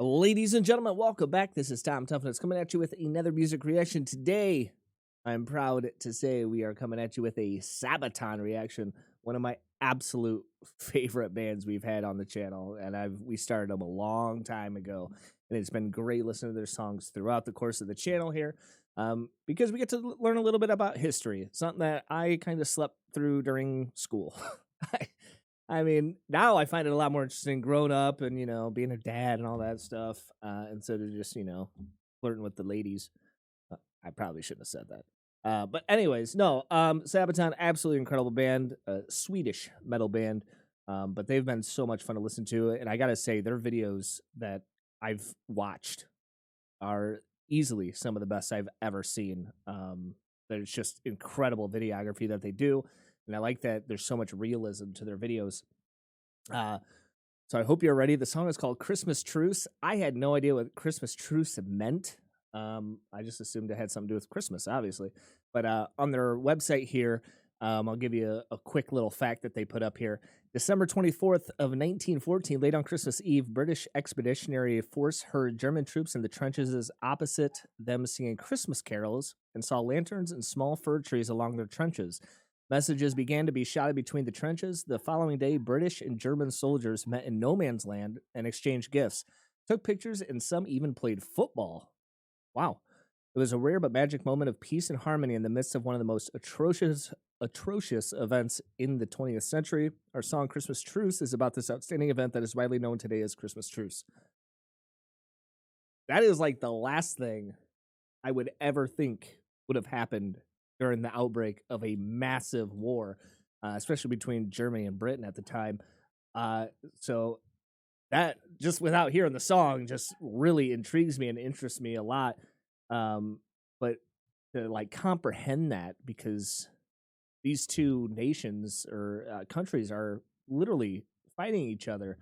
Ladies and gentlemen, welcome back. This is TomTuffnuts coming at you with another music reaction. Today, I'm proud to say we are coming at you with a Sabaton reaction, one of my absolute favorite bands we've had on the channel, and we started them a long time ago, and it's been great listening to their songs throughout the course of the channel here, because we get to learn a little bit about history, something that I kind of slept through during school. I mean, now I find it a lot more interesting growing up and, being a dad and all that stuff, instead of just, flirting with the ladies. I probably shouldn't have said that. But anyways, no, Sabaton, absolutely incredible band, Swedish metal band. But they've been so much fun to listen to. And I got to say, their videos that I've watched are easily some of the best I've ever seen. There's just incredible videography that they do. And I like that there's so much realism to their videos. So I hope you're ready. The song is called Christmas Truce. I had no idea what Christmas Truce meant. I just assumed it had something to do with Christmas, obviously. But on their website here, I'll give you a quick little fact that they put up here. December 24th of 1914, late on Christmas Eve, British Expeditionary Force heard German troops in the trenches opposite them singing Christmas carols and saw lanterns and small fir trees along their trenches. Messages began to be shouted between the trenches. The following day, British and German soldiers met in no man's land and exchanged gifts, took pictures, and some even played football. Wow. It was a rare but magic moment of peace and harmony in the midst of one of the most atrocious events in the 20th century. Our song Christmas Truce is about this outstanding event that is widely known today as Christmas Truce. That is like the last thing I would ever think would have happened during the outbreak of a massive war, especially between Germany and Britain at the time. So that, just without hearing the song, just really intrigues me and interests me a lot. But to like comprehend that, because these two nations or countries are literally fighting each other,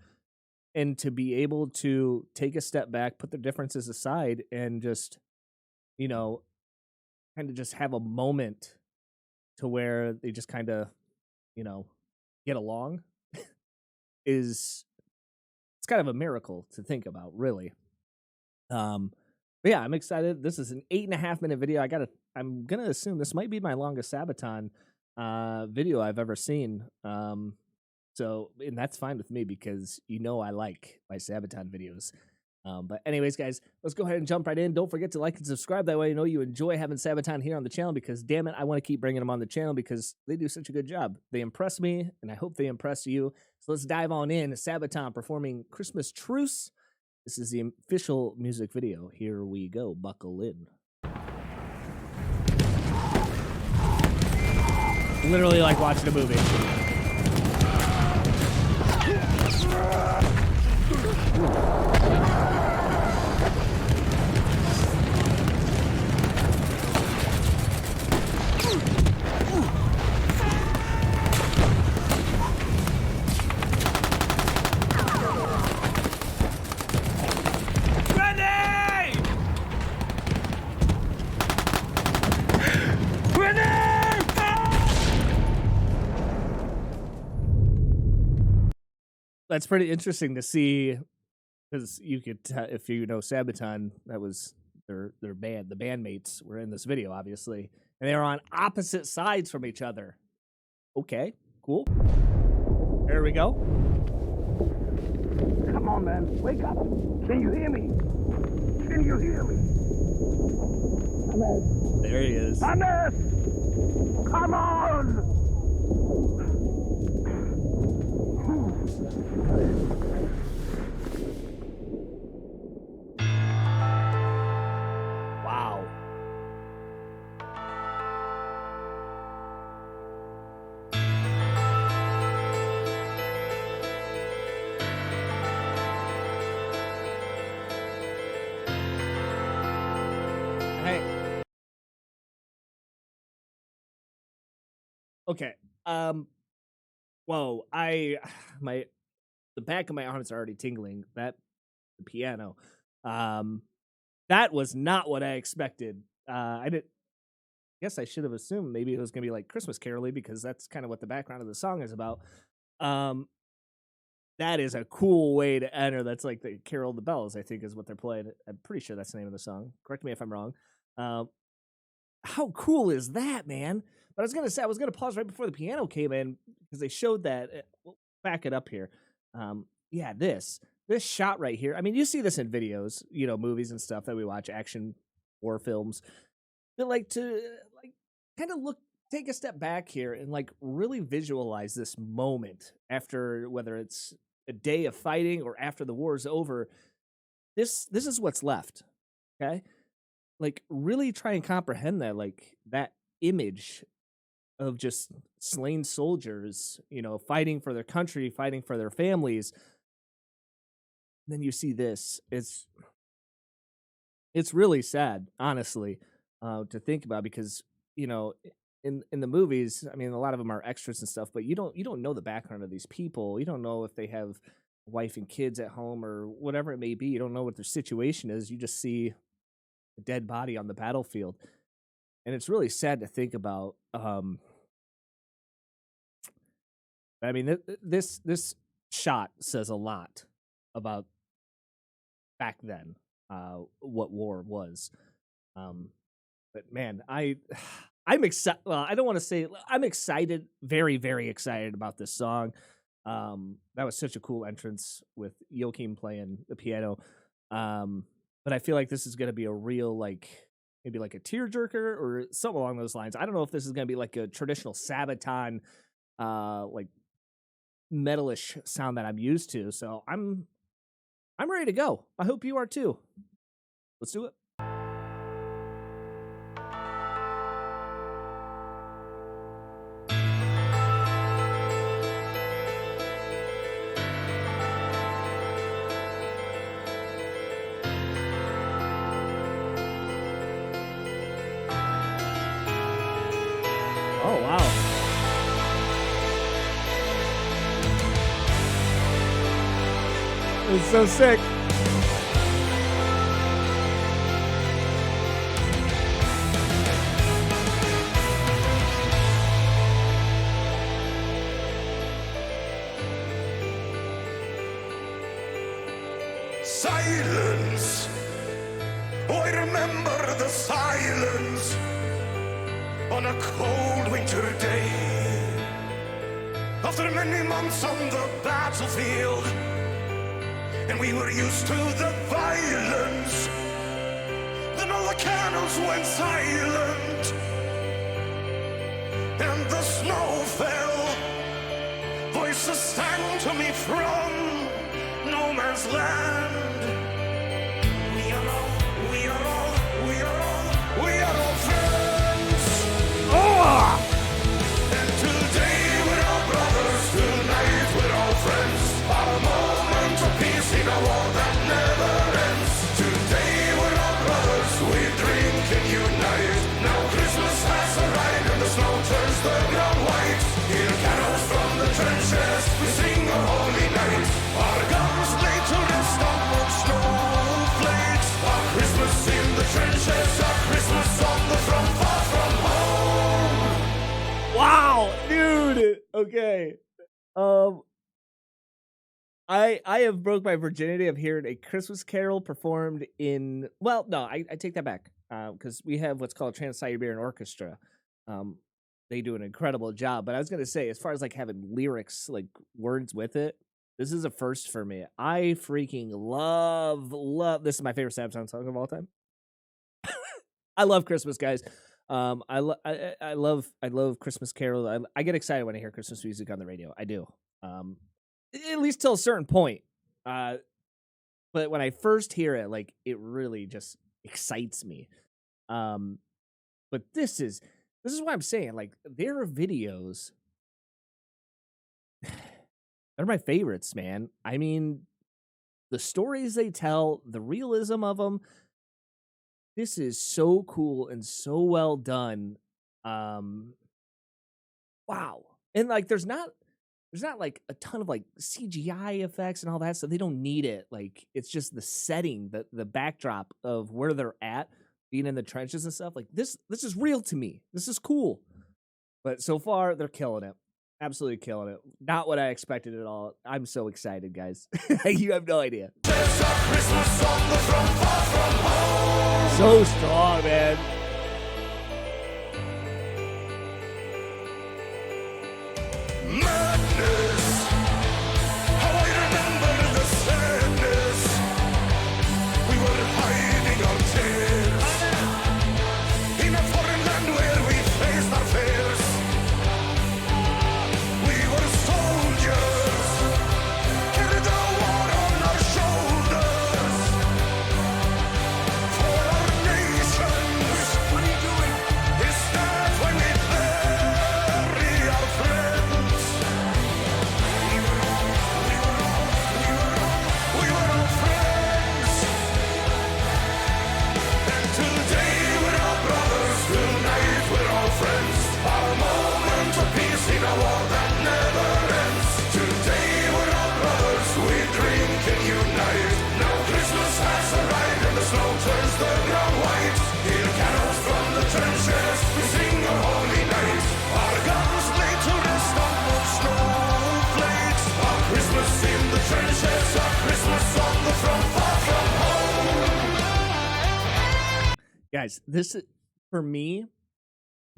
and to be able to take a step back, put their differences aside, and just, kind of just have a moment to where they just kind of, get along is, it's kind of a miracle to think about, really. But yeah, I'm excited. This is an 8.5-minute video. I'm gonna assume this might be my longest Sabaton video I've ever seen. So, and that's fine with me because I like my Sabaton videos. But anyways, guys, let's go ahead and jump right in. Don't forget to like and subscribe. That way you enjoy having Sabaton here on the channel, because damn it, I want to keep bringing them on the channel because they do such a good job. They impress me, and I hope they impress you. So let's dive on in. Sabaton performing Christmas Truce. This is the official music video. Here we go. Buckle in. Literally like watching a movie. That's pretty interesting to see, because you could, if you know Sabaton, that was their band. The bandmates were in this video, obviously, and they were on opposite sides from each other. Okay, cool. There we go. Come on, man, wake up! Can you hear me? Can you hear me? Hannes! There he is. Hannes! Come on! Wow. Hey. Okay. Whoa. The back of my arms are already tingling. The piano. That was not what I expected. I guess I should have assumed maybe it was gonna be like Christmas caroling, because that's kind of what the background of the song is about. That is a cool way to enter. That's like the Carol of the Bells, I think, is what they're playing. I'm pretty sure that's the name of the song. Correct me if I'm wrong. Um, how cool is that, man? But I was gonna say, I was gonna pause right before the piano came in because they showed that. We'll back it up here. Yeah, this shot right here. I mean, you see this in videos, movies and stuff that we watch, action war films. But like to like kind of take a step back here and like really visualize this moment after whether it's a day of fighting or after the war is over. This is what's left. Okay, like really try and comprehend that, like that image of just slain soldiers, fighting for their country, fighting for their families. Then you see this. It's really sad, honestly, to think about because you know in the movies, I mean, a lot of them are extras and stuff, but you don't know the background of these people. You don't know if they have a wife and kids at home or whatever it may be. You don't know what their situation is. You just see a dead body on the battlefield, and it's really sad to think about. I mean, this shot says a lot about back then, what war was. But man, I'm excited. Well, I don't want to say I'm excited, very very excited about this song. That was such a cool entrance with Joachim playing the piano. But I feel like this is going to be a real like maybe like a tearjerker or something along those lines. I don't know if this is going to be like a traditional Sabaton, like metalish sound that I'm used to. So I'm ready to go. I hope you are too. Let's do it. Oh, wow. It's so sick. Silence. Oh, I remember the silence on a cold winter day. After many months on the battlefield, and we were used to the violence. Then all the cannons went silent, and the snow fell. Voices sang to me from no man's land. We are all, we are all, we are all, we are all friends. Oh! And today we're all brothers, tonight we're all friends. Our moment of peace in a war that never ends. Today we're all brothers, we drink and unite. Now Christmas has arrived and the snow turns the ground white. Hear carols from the trenches, we sing a holy night. Our guns lay to rest on old snowflakes. Our Christmas in the trenches, our Christmas on the front, far from home. Wow, dude. Okay. I have broke my virginity of hearing a Christmas Carol performed in. Well, no, I take that back because we have what's called Trans-Siberian Orchestra. They do an incredible job. But I was gonna say, as far as like having lyrics, like words with it, this is a first for me. I freaking love. This is my favorite Sabaton song of all time. I love Christmas, guys. I love Christmas Carol. I get excited when I hear Christmas music on the radio. I do. At least till a certain point. But when I first hear it, like it really just excites me. But this is what I'm saying. Like their videos, they're my favorites, man. I mean, the stories they tell, the realism of them. This is so cool and so well done. Wow. And like there's not like a ton of like CGI effects and all that stuff. They don't need it. Like it's just the setting, the backdrop of where they're at, being in the trenches and stuff. Like this is real to me. This is cool. But so far they're killing it. Absolutely killing it. Not what I expected at all. I'm so excited, guys. You have no idea. There's a Christmas song from far from home. So strong, man. Madness. How I remember the sadness. We were hiding our tears in a foreign land where we faced our fears. We were soldiers, carried the war on our shoulders for our nations. What are you doing? Is that when we bury our friends? We were all friends. And today we're all brothers, tonight we're all friends. Our moment of peace in a war that never ends. Today we're all brothers, we drink and unite. Now Christmas has arrived and the snow turns the ground white. Hear carols from the trenches, we sing a holy night. Our guns laid to rest on the snowflakes. Our Christmas in the trenches, our Christmas song from far from home. Guys, this is, for me,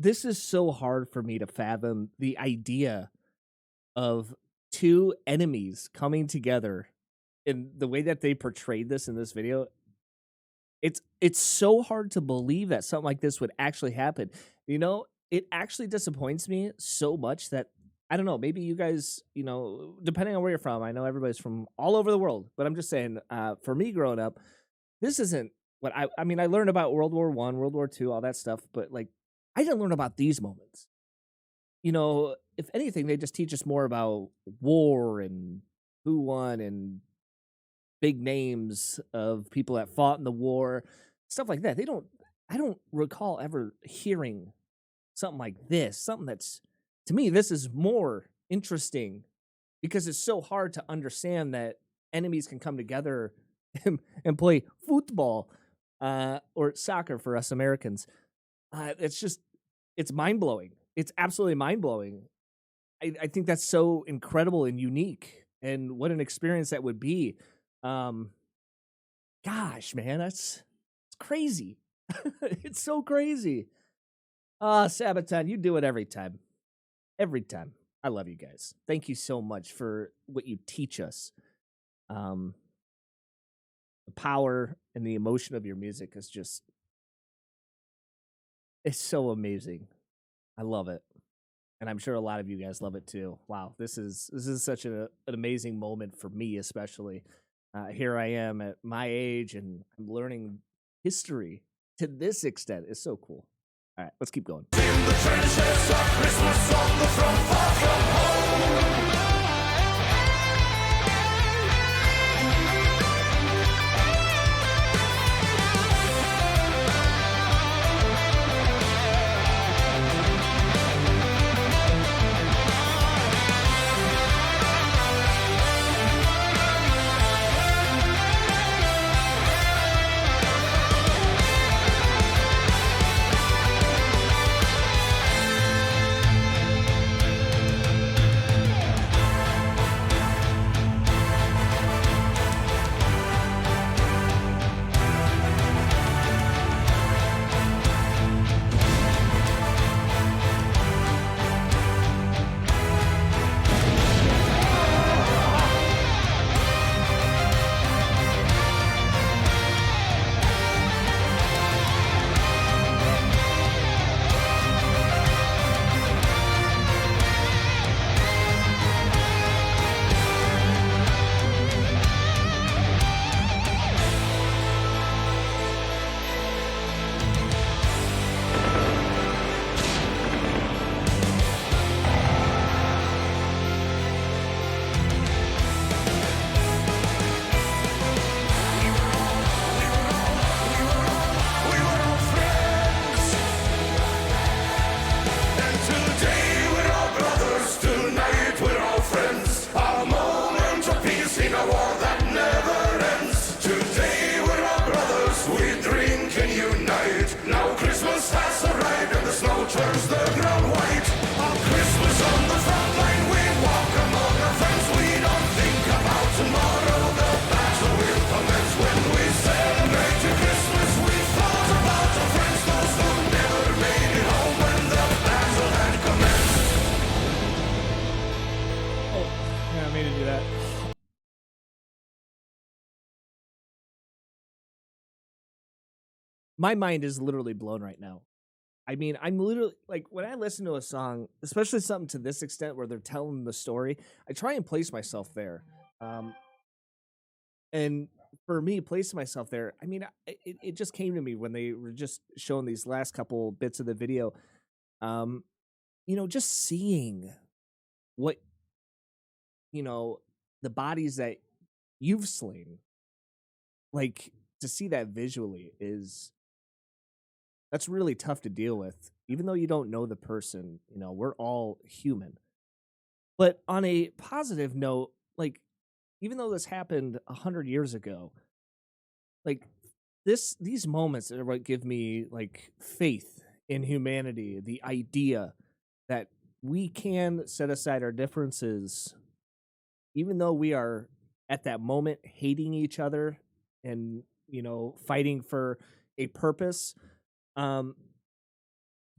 this is so hard for me to fathom the idea of two enemies coming together in the way that they portrayed this in this video. It's so hard to believe that something like this would actually happen. You know, it actually disappoints me so much that I don't know, maybe you guys, you know, depending on where you're from, I know everybody's from all over the world, but I'm just saying, for me growing up, this isn't what I mean, I learned about World War I, World War II, all that stuff, but like I didn't learn about these moments. You know, if anything, they just teach us more about war and who won and big names of people that fought in the war, stuff like that. I don't recall ever hearing something like this, something that's, to me, this is more interesting because it's so hard to understand that enemies can come together and play football or soccer for us Americans. It's mind-blowing. It's absolutely mind-blowing. I think that's so incredible and unique, and what an experience that would be. Gosh, man, it's crazy. It's so crazy. Sabaton, you do it every time. Every time. I love you guys. Thank you so much for what you teach us. The power and the emotion of your music is just, it's so amazing. I love it. And I'm sure a lot of you guys love it too. Wow, this is such an amazing moment for me, especially. Here I am at my age, and I'm learning history to this extent. It's so cool. All right, let's keep going. In the trenches, a Christmas song from far from home. my mind is literally blown right now. I mean, I'm literally like when I listen to a song, especially something to this extent where they're telling the story, I try and place myself there. Um, and for me, placing myself there, I mean, it just came to me when they were just showing these last couple bits of the video. Um, just seeing what you know the bodies that you've slain, like to see that visually is that's really tough to deal with. Even though you don't know the person, we're all human. But on a positive note, like even though this happened 100 years ago, like these moments are what give me like faith in humanity, the idea that we can set aside our differences, even though we are at that moment hating each other and fighting for a purpose. Um,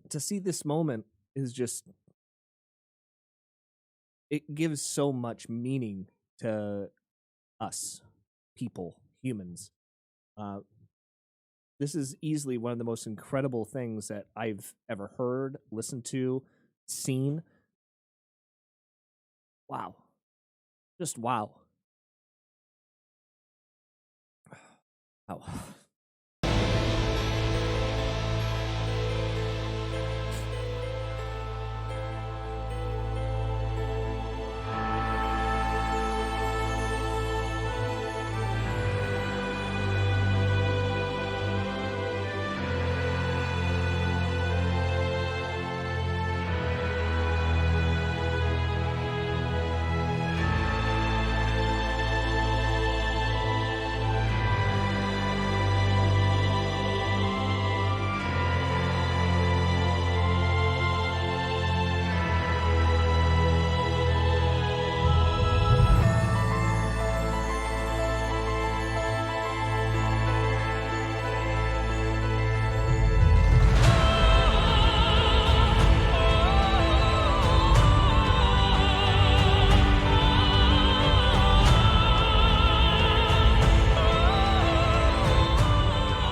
to see this moment is just it gives so much meaning to us people, humans. Uh, this is easily one of the most incredible things that I've ever heard, listened to, seen. Wow. Just wow. Wow.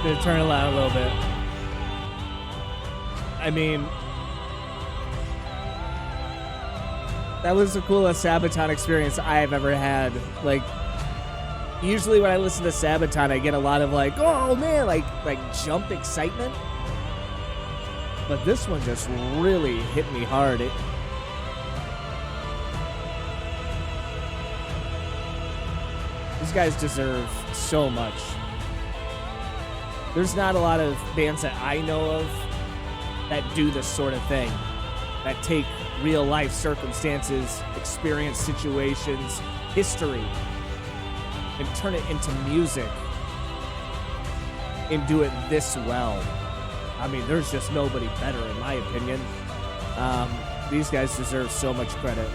Gonna turn it loud a little bit. I mean, that was the coolest Sabaton experience I've ever had. Like, usually when I listen to Sabaton, I get a lot of like, oh man, like jump excitement. But this one just really hit me hard. These guys deserve so much. There's not a lot of bands that I know of that do this sort of thing, that take real life circumstances, experience situations, history, and turn it into music and do it this well. I mean, there's just nobody better, in my opinion. These guys deserve so much credit.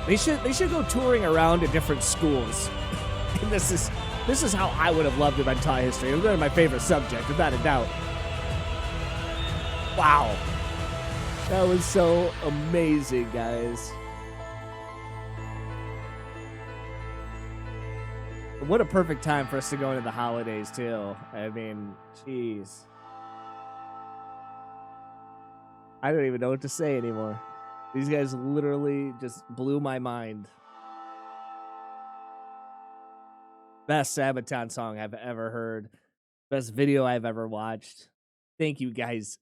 They should go touring around to different schools. And this is how I would have loved if I taught history. It was one of my favorite subjects, without a doubt. Wow. That was so amazing, guys. What a perfect time for us to go into the holidays, too. I mean, jeez. I don't even know what to say anymore. These guys literally just blew my mind. Best Sabaton song I've ever heard. Best video I've ever watched. Thank you, guys.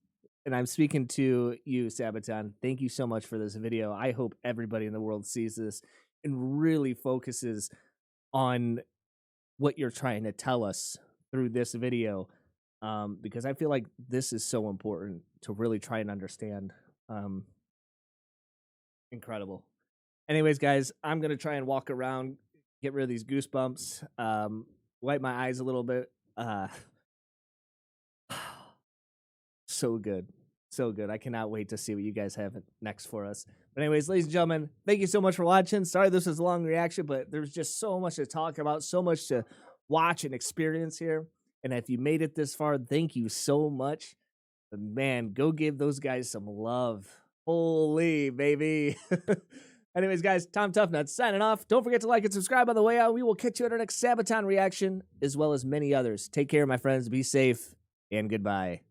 And I'm speaking to you, Sabaton. Thank you so much for this video. I hope everybody in the world sees this and really focuses on what you're trying to tell us through this video, because I feel like this is so important to really try and understand. Incredible. Anyways, guys, I'm going to try and walk around, get rid of these goosebumps, wipe my eyes a little bit. So good. So good. I cannot wait to see what you guys have next for us. But anyways, ladies and gentlemen, thank you so much for watching. Sorry this was a long reaction, but there's just so much to talk about, so much to watch and experience here. And if you made it this far, thank you so much. But man, go give those guys some love. Holy baby. Anyways, guys, TomTuffnuts signing off. Don't forget to like and subscribe on the way out. We will catch you at our next Sabaton reaction, as well as many others. Take care, my friends. Be safe, and goodbye.